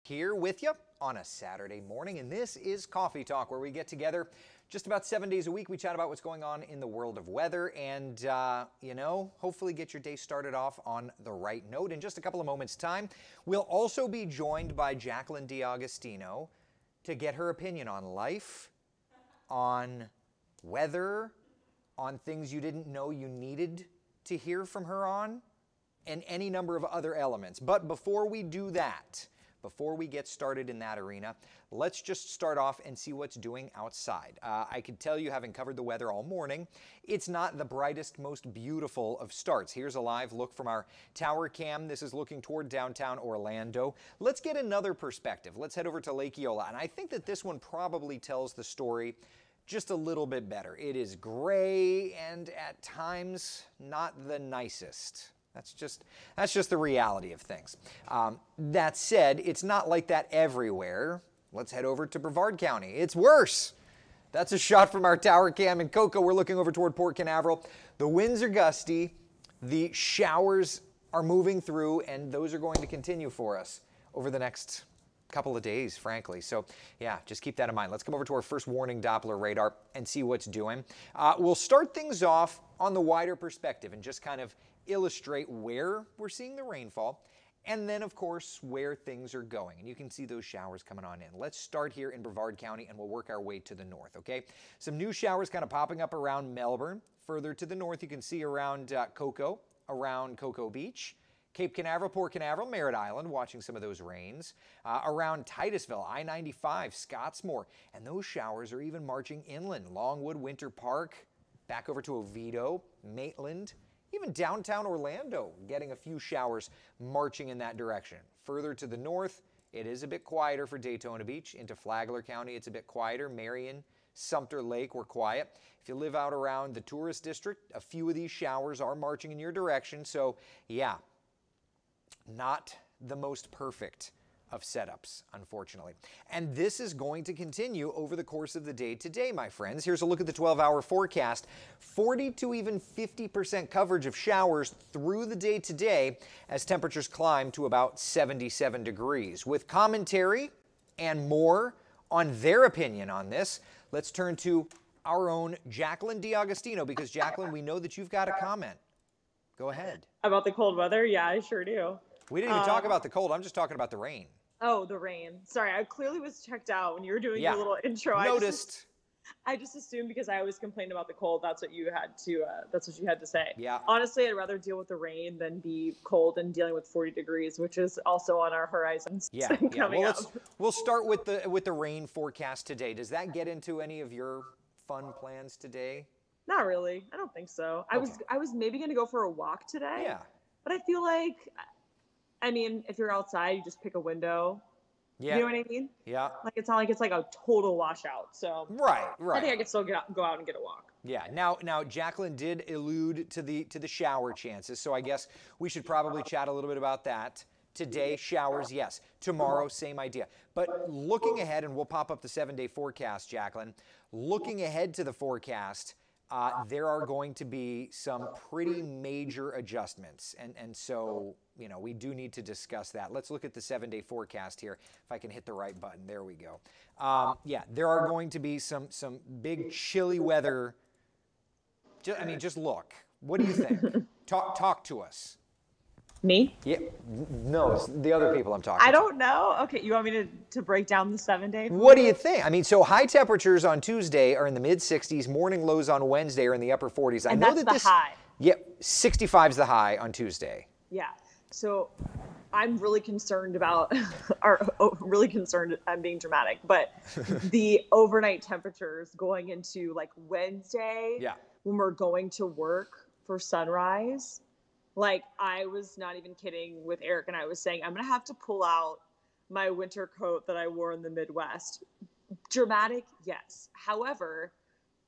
here with you on a Saturday morning, and this is Coffee Talk, where we get together just about 7 days a week. We chat about what's going on in the world of weather and, hopefully get your day started off on the right note. In just a couple of moments' time, we'll also be joined by Jacqueline D'Agostino to get her opinion on life, on weather, on things you didn't know you needed to hear from her on, and any number of other elements. But before we do that, before we get started in that arena, let's just start off and see what's doing outside. I can tell you, having covered the weather all morning, it's not the brightest, most beautiful of starts. Here's a live look from our tower cam. This is looking toward downtown Orlando. Let's get another perspective. Let's head over to Lake Eola, and I think that this one probably tells the story just a little bit better. It is gray and at times not the nicest. That's just the reality of things. That said, it's not like that everywhere. Let's head over to Brevard County. It's worse. That's a shot from our tower cam in Cocoa. We're looking over toward Port Canaveral. The winds are gusty. The showers are moving through, and those are going to continue for us over the next couple of days, frankly. So yeah, just keep that in mind. Let's come over to our first warning Doppler radar and see what's doing. We'll start things off on the wider perspective and just kind of illustrate where we're seeing the rainfall, and then of course where things are going. And you can see those showers coming on in. Let's start here in Brevard County and we'll work our way to the north, okay? Some new showers kind of popping up around Melbourne. Further to the north, you can see around Cocoa, around Cocoa Beach, Cape Canaveral, Port Canaveral, Merritt Island, watching some of those rains. Around Titusville, I-95, Scottsmore, and those showers are even marching inland. Longwood, Winter Park, back over to Oviedo, Maitland, even downtown Orlando, getting a few showers marching in that direction. Further to the north, it is a bit quieter for Daytona Beach. Into Flagler County, it's a bit quieter. Marion, Sumter Lake, we're quiet. If you live out around the tourist district, a few of these showers are marching in your direction. So yeah, not the most perfect of setups, unfortunately. And this is going to continue over the course of the day today, my friends. Here's a look at the 12-hour forecast. 40 to even 50% coverage of showers through the day today as temperatures climb to about 77 degrees. With commentary and more on their opinion on this, let's turn to our own Jacqueline D'Agostino, because Jacqueline, we know that you've got a comment. Go ahead. About the cold weather? Yeah, I sure do. We didn't even talk about the cold. I'm just talking about the rain. Oh, the rain. Sorry, I clearly was checked out when you were doing your little intro. Noticed. I just assumed because I always complained about the cold, that's what you had to say. Yeah. Honestly, I'd rather deal with the rain than be cold and dealing with 40 degrees, which is also on our horizons. Yeah. Well, we'll start with the rain forecast today. Does that get into any of your fun plans today? Not really. I don't think so. Okay. I was maybe going to go for a walk today. Yeah. But I feel like, I mean, if you're outside, you just pick a window. Yeah. You know what I mean? Yeah. Like, it's not like it's like a total washout. So right. I think I could still go out and get a walk. Yeah. Now, Jacqueline did allude to the shower chances, so I guess we should probably chat a little bit about that. Today, showers, yes. Tomorrow, same idea. But looking ahead, and we'll pop up the 7-day forecast, Jacqueline. Looking ahead to the forecast, there are going to be some pretty major adjustments, and so we do need to discuss that. Let's look at the 7-day forecast here. If I can hit the right button, there we go. Yeah, there are going to be some big chilly weather. Just look. What do you think? Talk to us. Me? Yeah. No, it's the other people I'm talking to. I don't know. Okay, you want me to break down the 7-day? What do you think? So high temperatures on Tuesday are in the mid-60s. Morning lows on Wednesday are in the upper 40s. And that's the high. Yeah, 65 is the high on Tuesday. Yeah. So I'm really concerned about, I'm being dramatic, but the overnight temperatures going into like Wednesday, when we're going to work for sunrise. Like, I was not even kidding with Eric, and I was saying, I'm going to have to pull out my winter coat that I wore in the Midwest. Dramatic, yes. However,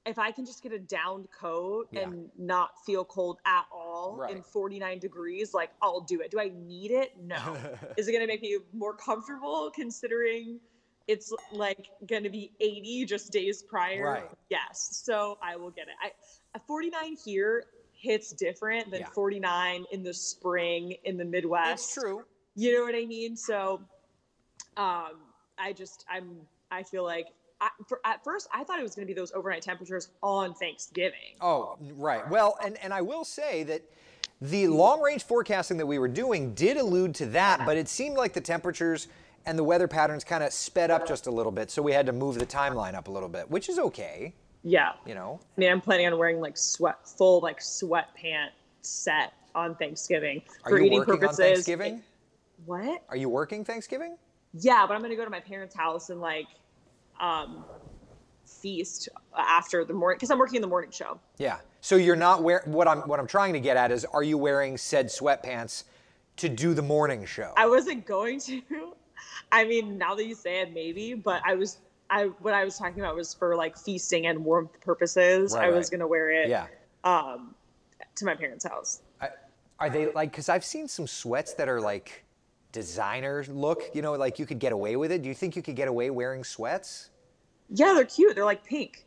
if I can just get a downed coat and not feel cold at all in 49 degrees, like, I'll do it. Do I need it? No. Is it going to make me more comfortable considering it's like going to be 80 just days prior? Right. Yes. So I will get it. 49 here hits different than 49 in the spring in the Midwest. It's true. You know what I mean? So I feel like at first I thought it was going to be those overnight temperatures on Thanksgiving. Oh, right. Well, and I will say that the long-range forecasting that we were doing did allude to that, but it seemed like the temperatures and the weather patterns kind of sped up just a little bit, so we had to move the timeline up a little bit, which is okay. Yeah. You know? I mean, I'm planning on wearing like full sweatpant set on Thanksgiving for eating purposes. Are you working on Thanksgiving? What? Are you working Thanksgiving? Yeah, but I'm going to go to my parents' house and feast after the morning, because I'm working in the morning show. Yeah. So you're not wearing, what I'm trying to get at is, are you wearing said sweatpants to do the morning show? I wasn't going to. I mean, now that you say it, maybe, but what I was talking about was for like feasting and warmth purposes. Right, I was going to wear it yeah. To my parents' house. Are they like, because I've seen some sweats that are like designer look, you know, like you could get away with it. Do you think you could get away wearing sweats? Yeah, they're cute. They're like pink.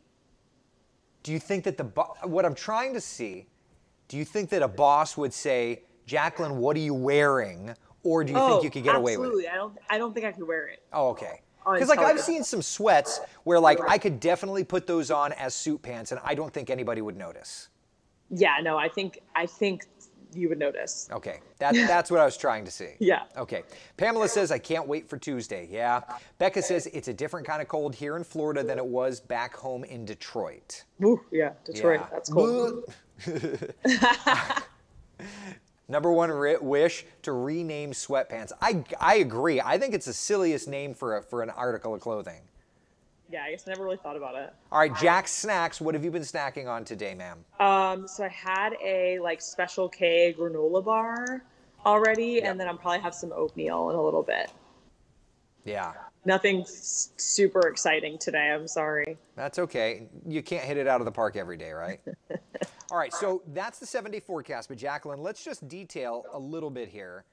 Do you think that what I'm trying to see, do you think that a boss would say, Jacqueline, what are you wearing? Or do you think you could get away with it? Absolutely. I don't think I could wear it. Oh, okay. Because like I've seen some sweats where like I could definitely put those on as suit pants and I don't think anybody would notice. Yeah, no, I think you would notice. Okay, that's what I was trying to see. Yeah. Okay. Pamela says, I can't wait for Tuesday. Yeah. Becca says, it's a different kind of cold here in Florida than it was back home in Detroit. Ooh, yeah, Detroit, yeah. That's cold. Number one wish, to rename sweatpants. I agree. I think it's the silliest name for an article of clothing. Yeah, I guess I never really thought about it. All right, Jack's Snacks. What have you been snacking on today, ma'am? So I had a Special K granola bar already, and then I'll probably have some oatmeal in a little bit. Yeah. Nothing super exciting today. I'm sorry. That's okay. You can't hit it out of the park every day, right? All right, so that's the 7-day forecast. But Jacqueline, let's just detail a little bit here.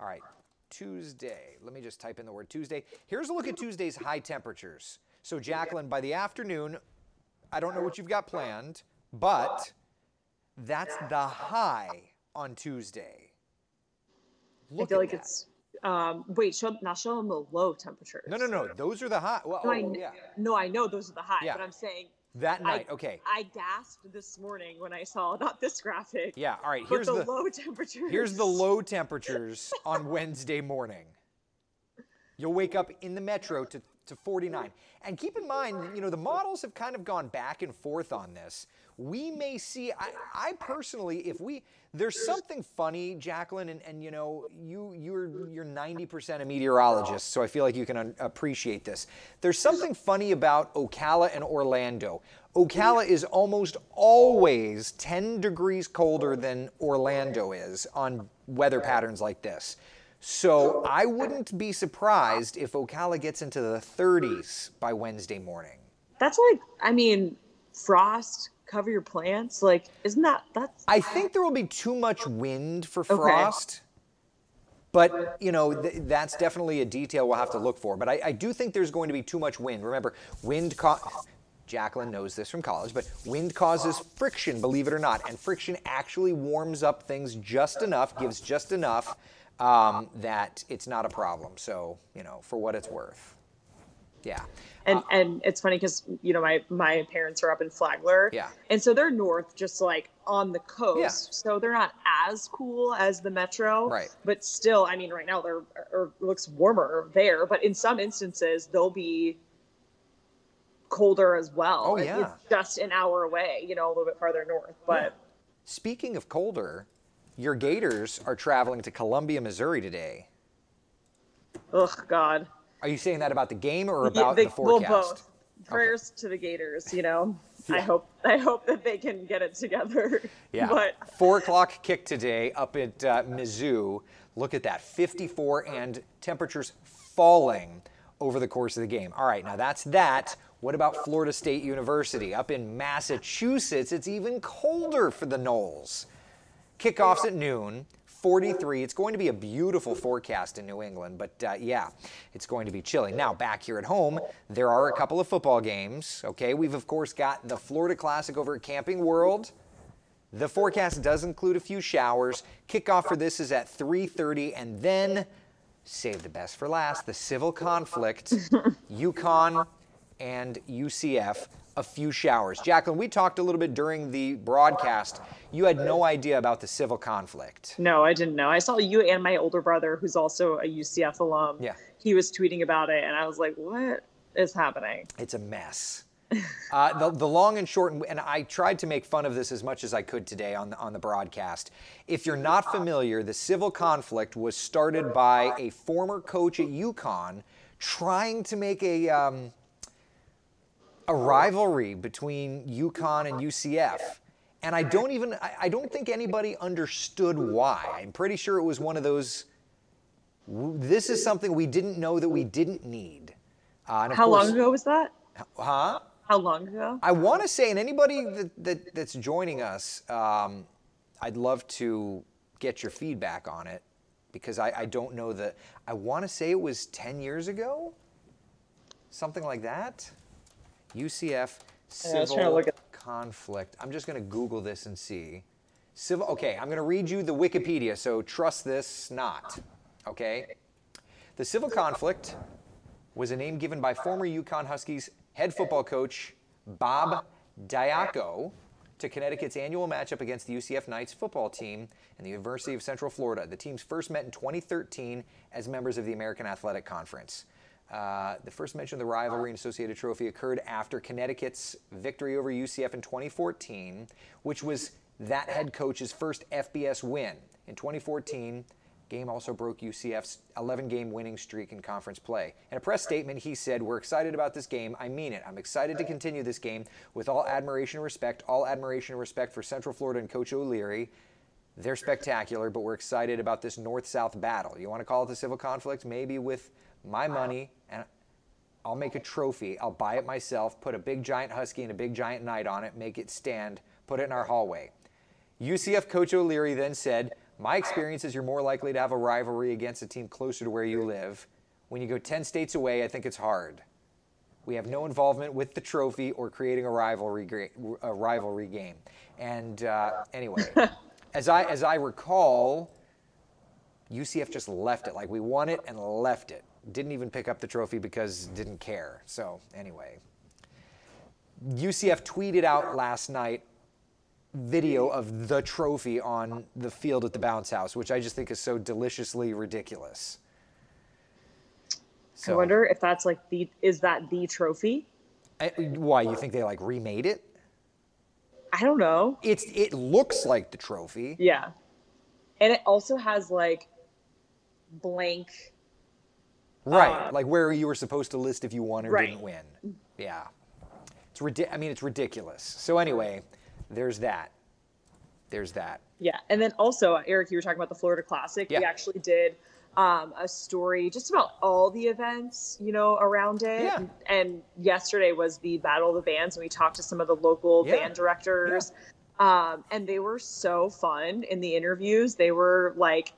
All right, Tuesday. Let me just type in the word Tuesday. Here's a look at Tuesday's high temperatures. So Jacqueline, by the afternoon, I don't know what you've got planned, but that's the high on Tuesday. I feel like it's, wait, show them the low temperatures. No, those are the high. Well, no, I know those are the high, but I'm saying. That night, okay. I gasped this morning when I saw, not this graphic. Yeah, all right, here's the low temperatures. Here's the low temperatures on Wednesday morning. You'll wake up in the metro to 49. And keep in mind, you know, the models have kind of gone back and forth on this. We may see, I personally, there's something funny, Jacqueline, and you know, you're 90% a meteorologist, so I feel like you can appreciate this. There's something funny about Ocala and Orlando. Ocala is almost always 10 degrees colder than Orlando is on weather patterns like this. So I wouldn't be surprised if Ocala gets into the 30s by Wednesday morning. That's frost, cover your plants. Isn't that's... I think there will be too much wind for frost. But, you know, that's definitely a detail we'll have to look for. But I do think there's going to be too much wind. Remember, Jacqueline knows this from college, but wind causes friction, believe it or not. And friction actually warms up things just enough, gives just enough, that it's not a problem. So, you know, for what it's worth. Yeah. And it's funny because, you know, my parents are up in Flagler. Yeah. And so they're north, just on the coast. Yeah. So they're not as cool as the metro. Right. But still, I mean, right now it looks warmer there. But in some instances, they'll be colder as well. Oh, yeah. It's just an hour away, you know, a little bit farther north. But yeah. Speaking of colder, your Gators are traveling to Columbia, Missouri today. Ugh, God. Are you saying that about the game or about the forecast? Well, both. Prayers to the Gators, you know. Yeah. I hope that they can get it together. Yeah. But 4 o'clock kick today up at Mizzou. Look at that, 54 and temperatures falling over the course of the game. All right, now that's that. What about Florida State University? Up in Massachusetts, it's even colder for the Noles. Kickoffs at noon. 43. It's going to be a beautiful forecast in New England, but yeah, it's going to be chilly. Now, back here at home, there are a couple of football games, okay? We've, of course, got the Florida Classic over at Camping World. The forecast does include a few showers. Kickoff for this is at 3:30, and then save the best for last, the civil conflict, UConn and UCF, a few showers. Jacqueline, we talked a little bit during the broadcast. You had no idea about the civil conflict. No, I didn't know. I saw you and my older brother, who's also a UCF alum. Yeah. He was tweeting about it, and I was like, what is happening? It's a mess. The long and short, and I tried to make fun of this as much as I could today on the broadcast. If you're not familiar, the civil conflict was started by a former coach at UConn trying to make a rivalry between UConn and UCF. And I don't think anybody understood why. I'm pretty sure it was one of those, this is something we didn't know that we didn't need. How long ago was that? Huh? How long ago? I want to say, and anybody that's joining us, I'd love to get your feedback on it, because I don't know that. I want to say it was 10 years ago, something like that. UCF civil conflict. I'm just going to Google this and see. Civil. Okay, I'm going to read you the Wikipedia, so trust this not. Okay. The civil conflict was a name given by former UConn Huskies head football coach Bob Diaco to Connecticut's annual matchup against the UCF Knights football team and the University of Central Florida. The teams first met in 2013 as members of the American Athletic Conference. The first mention of the rivalry and associated trophy occurred after Connecticut's victory over UCF in 2014, which was that head coach's first FBS win. In 2014, game also broke UCF's 11-game winning streak in conference play. In a press statement, he said, "We're excited about this game. I mean it. I'm excited to continue this game with all admiration and respect for Central Florida and Coach O'Leary. They're spectacular, but we're excited about this North-South battle. You want to call it the civil conflict? Maybe with my money, and I'll make a trophy. I'll buy it myself, put a big giant Husky and a big giant Knight on it, make it stand, put it in our hallway." UCF Coach O'Leary then said, "My experience is you're more likely to have a rivalry against a team closer to where you live. When you go 10 states away, I think it's hard. We have no involvement with the trophy or creating a rivalry game." And anyway, as I recall, UCF just left it. Like, we won it and left it. Didn't even pick up the trophy because didn't care. So anyway, UCF tweeted out last night video of the trophy on the field at the bounce house, which I just think is so deliciously ridiculous. So, I wonder if that's like is that the trophy? Why, you think they like remade it? I don't know. It looks like the trophy. Yeah. And it also has like blank. Right, like where you were supposed to list if you won or didn't win. Yeah. It's ridiculous. So anyway, there's that. Yeah, and then also, Eric, you were talking about the Florida Classic. Yeah. We actually did a story just about all the events, around it. Yeah. And yesterday was the Battle of the Bands, and we talked to some of the local band directors. Yeah. And they were so fun in the interviews. They were like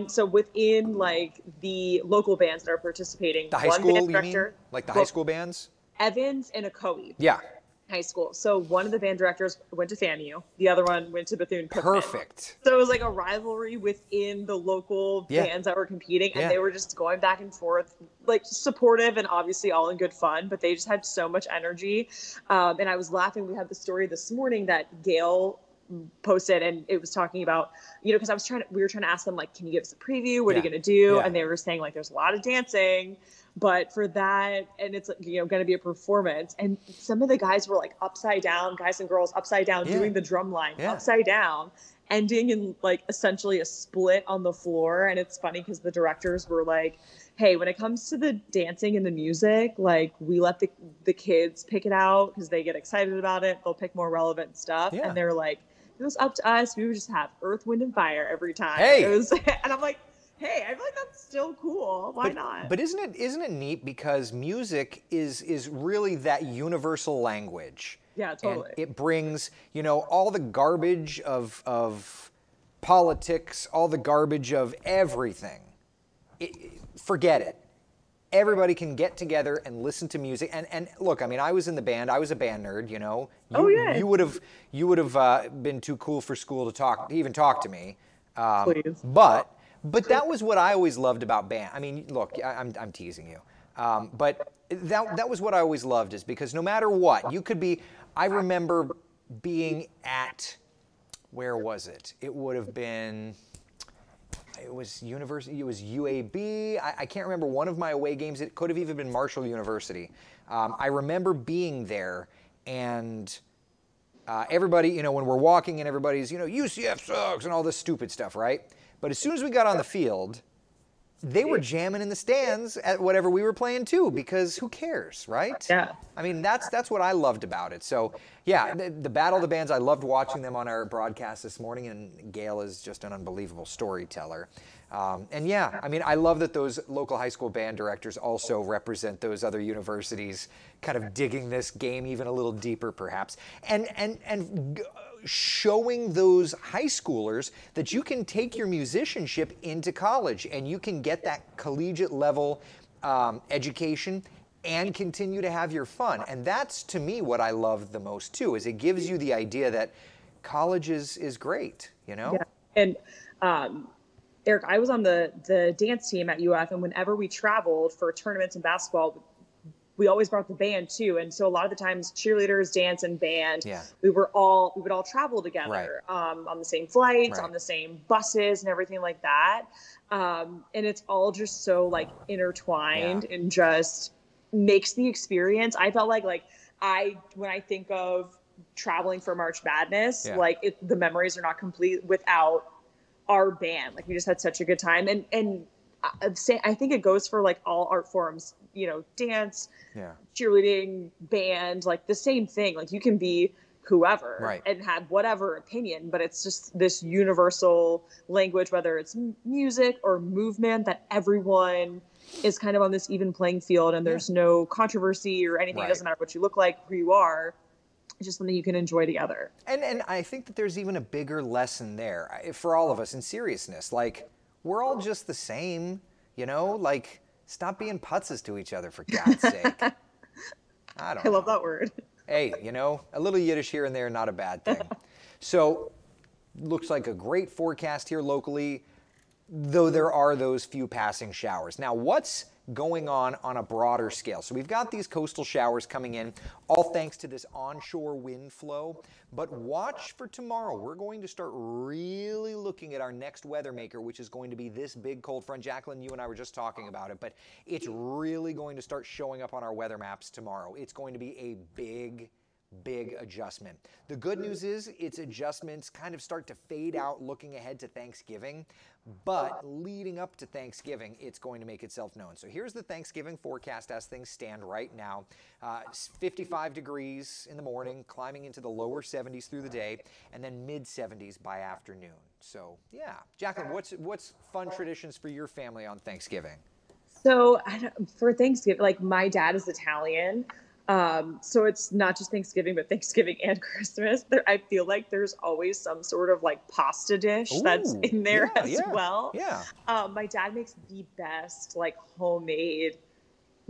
so within like the local bands that are participating. The high school, you mean? Like the high school bands? Evans and Ocoee. Yeah. High school. So one of the band directors went to FAMU. The other one went to Bethune-Cookman. Perfect. So it was like a rivalry within the local bands that were competing, and they were just going back and forth, like supportive and obviously all in good fun, but they just had so much energy. And I was laughing. We had the story this morning that Gail posted, and it was talking about, because we were trying to ask them, like, can you give us a preview? What are you going to do? And they were saying, like, there's a lot of dancing, but for that, and it's, going to be a performance. And some of the guys were like upside down, guys and girls upside down, doing the drum line upside down, ending in like essentially a split on the floor. And it's funny because the directors were like, hey, when it comes to the dancing and the music, like, we let the kids pick it out because they get excited about it. They'll pick more relevant stuff. And they're like, it was up to us. We would just have Earth, Wind, and Fire every time. Hey. And I'm like, hey, I feel like that's still cool. Why not? But isn't it neat, because music is really that universal language. Yeah, totally. And it brings, all the garbage of politics, all the garbage of everything. Forget it. Everybody can get together and listen to music. And look, I was in the band. I was a band nerd, You would have been too cool for school to even talk to me. Please. But But that was what I always loved about band. I mean, look, I'm teasing you. But that was what I always loved, is because no matter what, you could be, I remember being at, where was it? It would have been, it was university, it was UAB. I can't remember one of my away games. It could have even been Marshall University. I remember being there, and everybody, you know, when we're walking and everybody's, you know, UCF sucks and all this stupid stuff, right? But as soon as we got on the field, they were jamming in the stands at whatever we were playing too, because who cares, right? Yeah. I mean, that's what I loved about it. So, yeah, the Battle of the Bands, I loved watching them on our broadcast this morning, and Gail is just an unbelievable storyteller. And yeah, I mean, I love that those local high school band directors also represent those other universities, kind of digging this game even a little deeper, perhaps, and showing those high schoolers that you can take your musicianship into college and you can get that collegiate level education and continue to have your fun. And that's, to me, what I love the most too, is it gives you the idea that college is great, you know? Yeah. And Eric, I was on the dance team at UF, and whenever we traveled for tournaments in basketball, we always brought the band too. And so a lot of the times, cheerleaders, dance, and band, we would all travel together, on the same flights, on the same buses and everything like that. And it's all just so like intertwined and just makes the experience. I felt like when I think of traveling for March Madness, the memories are not complete without our band. Like, we just had such a good time. And I think it goes for like all art forms, you know, dance, cheerleading, band, like the same thing. Like, you can be whoever and have whatever opinion, but it's just this universal language, whether it's music or movement, that everyone is kind of on this even playing field, and there's no controversy or anything. It doesn't matter what you look like, who you are. It's just something you can enjoy together. And I think that there's even a bigger lesson there for all of us in seriousness. Like, we're all just the same, you know? Like, stop being putzes to each other, for God's sake. I love that word. Hey, you know, a little Yiddish here and there, not a bad thing. So, looks like a great forecast here locally, though there are those few passing showers. Now, what's going on a broader scale? So we've got these coastal showers coming in, all thanks to this onshore wind flow. But watch for tomorrow. We're going to start really looking at our next weather maker, which is going to be this big cold front. Jacqueline, you and I were just talking about it, but it's really going to start showing up on our weather maps tomorrow. It's going to be a big adjustment. The good news is its adjustments kind of start to fade out looking ahead to Thanksgiving, but leading up to Thanksgiving, it's going to make itself known. So here's the Thanksgiving forecast as things stand right now. 55 degrees in the morning, climbing into the lower 70s through the day, and then mid 70s by afternoon. So yeah, Jacqueline, what's fun traditions for your family on Thanksgiving? So for Thanksgiving, like, my dad is Italian. So it's not just Thanksgiving, but Thanksgiving and Christmas. I feel like there's always some sort of like pasta dish that's in there as well. Yeah. My dad makes the best like homemade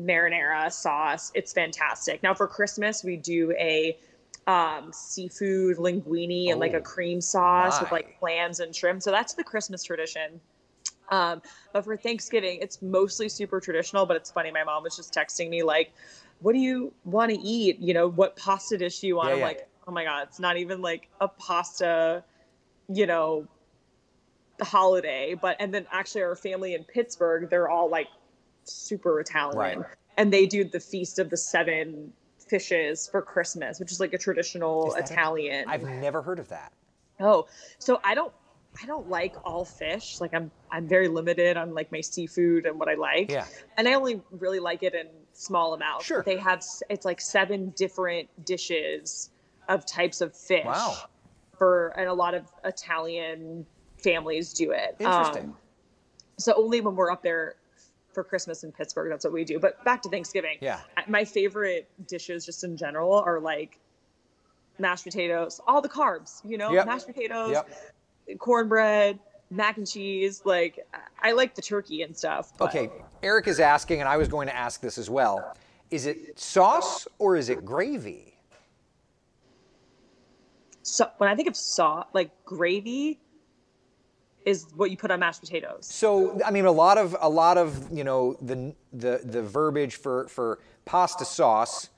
marinara sauce. It's fantastic. Now for Christmas, we do a seafood linguine and like a cream sauce with like clams and shrimp. So that's the Christmas tradition. But for Thanksgiving, it's mostly super traditional, but it's funny. My mom was just texting me like, what do you want to eat? You know, what pasta dish do you want? I'm like, oh my God, it's not even like a pasta, you know, holiday. And then actually our family in Pittsburgh, they're all like super Italian. And they do the Feast of the Seven Fishes for Christmas, which is like a traditional Italian. I've never heard of that. Oh, so I don't like all fish. Like, I'm very limited on like my seafood and what I like. Yeah. And I only really like it in small amounts. Sure. But it's like 7 different dishes of types of fish. Wow. And a lot of Italian families do it. Interesting. So only when we're up there for Christmas in Pittsburgh, that's what we do. But back to Thanksgiving. Yeah. My favorite dishes just in general are like mashed potatoes, all the carbs, you know, mashed potatoes, cornbread, mac and cheese. Like, I like the turkey and stuff. But. Okay, Eric is asking, and I was going to ask this as well, is it sauce or is it gravy? So when I think of sauce, like gravy, is what you put on mashed potatoes. So, I mean, a lot of you know, the verbiage for pasta sauce,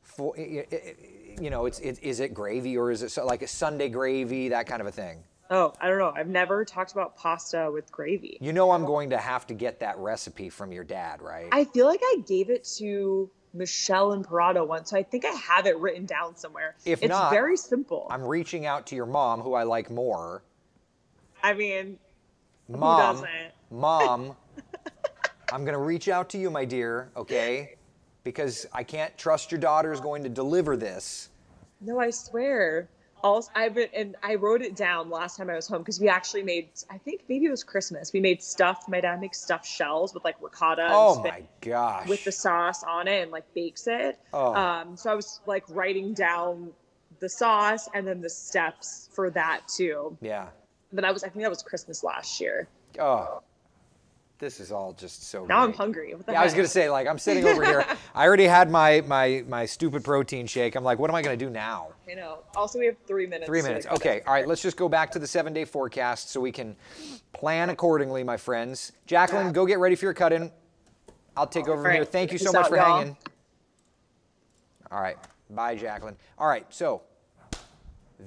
for, you know, is it gravy or is it like a Sunday gravy, that kind of a thing? Oh, I don't know. I've never talked about pasta with gravy. You know I'm going to have to get that recipe from your dad, right? I feel like I gave it to Michelle and Parado once, so I think I have it written down somewhere. If it's not, very simple. I'm reaching out to your mom, who I like more. I mean, Mom, who doesn't? Mom, I'm going to reach out to you, my dear, okay? Because I can't trust your daughter is going to deliver this. No, I swear. Also, I wrote it down last time I was home because we actually made, I think maybe it was Christmas. We made my dad makes stuffed shells with like ricotta Oh and my gosh. with the sauce on it and like bakes it. Oh. So I was like writing down the sauce and then the steps for that too. Yeah. But I think that was Christmas last year. Oh. This is all just so Now great. I'm hungry. What the yeah, heck? I was going to say, like, I'm sitting over here. I already had my stupid protein shake. I'm like, what am I going to do now? I know. Also, we have 3 minutes. 3 minutes. Okay. All right. Let's just go back to the 7-day forecast so we can plan accordingly, my friends. Jacqueline, go get ready for your cut-in. I'll take over from here. Thank you so much for hanging. All right. Bye, Jacqueline. All right. So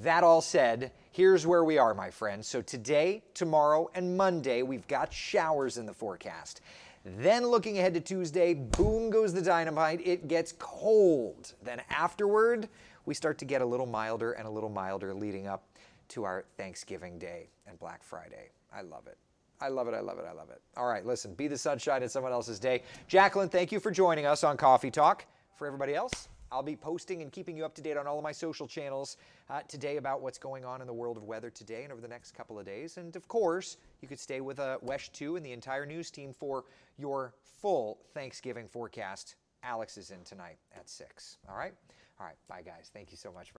that all said, here's where we are, my friends. So today, tomorrow, and Monday, we've got showers in the forecast. Then looking ahead to Tuesday, boom goes the dynamite. It gets cold. Then afterward, we start to get a little milder and a little milder leading up to our Thanksgiving Day and Black Friday. I love it. I love it. I love it. I love it. All right, listen, be the sunshine in someone else's day. Jacqueline, thank you for joining us on Coffee Talk. For everybody else, I'll be posting and keeping you up to date on all of my social channels today about what's going on in the world of weather today and over the next couple of days. And of course, you could stay with Wesh 2 and the entire news team for your full Thanksgiving forecast. Alex is in tonight at 6. All right? All right. Bye, guys. Thank you so much.